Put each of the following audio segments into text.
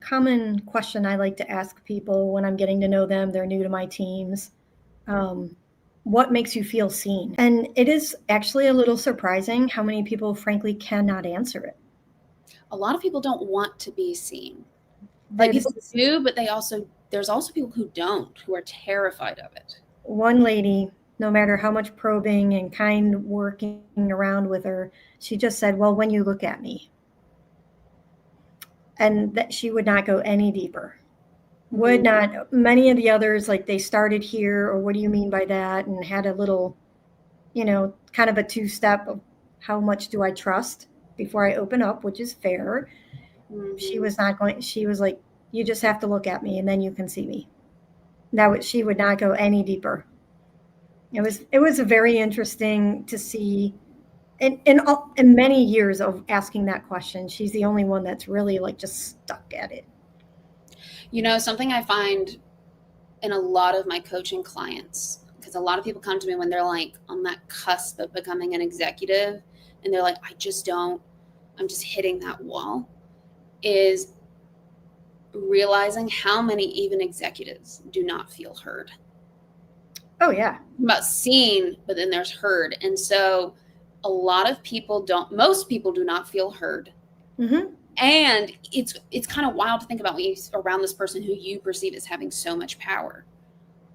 common question I like to ask people when I'm getting to know them, they're new to my teams. What makes you feel seen? And it is actually a little surprising how many people, frankly, cannot answer it. A lot of people don't want to be seen. Like people do, but there's also people who don't, who are terrified of it. One lady, no matter how much probing and kind working around with her, she just said, well, when you look at me. And that she would not go any deeper. Would not. Many of the others, like they started here, or what do you mean by that? And had a little, kind of a two-step of how much do I trust before I open up, which is fair. She was not going, she was like, you just have to look at me and then you can see me. She would not go any deeper. It was very interesting to see in many years of asking that question. She's the only one that's really like just stuck at it. Something I find in a lot of my coaching clients, because a lot of people come to me when they're like on that cusp of becoming an executive and they're like, I'm just hitting that wall, is realizing how many even executives do not feel heard. Oh yeah. About seen, but then there's heard. And so a lot of people most people do not feel heard. Mm-hmm. And it's kind of wild to think about when you're around this person who you perceive as having so much power.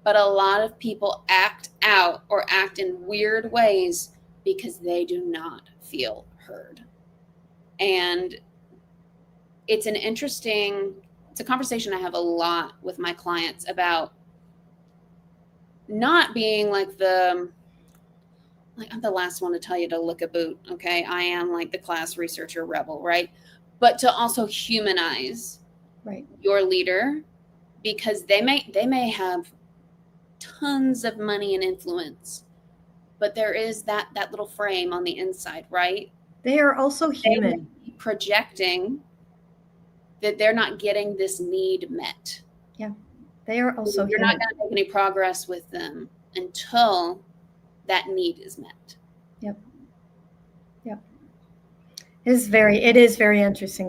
But a lot of people act out or act in weird ways because they do not feel heard. And it's a conversation I have a lot with my clients about not being like I'm the last one to tell you to lick a boot, okay? I am like the class researcher rebel, right? But to also humanize your leader, because they may have tons of money and influence, but there is that little frame on the inside, right? They are also human. Projecting that they're not getting this need met. Yeah, they are also You're not going to make any progress with them until that need is met. Yep. It is very interesting.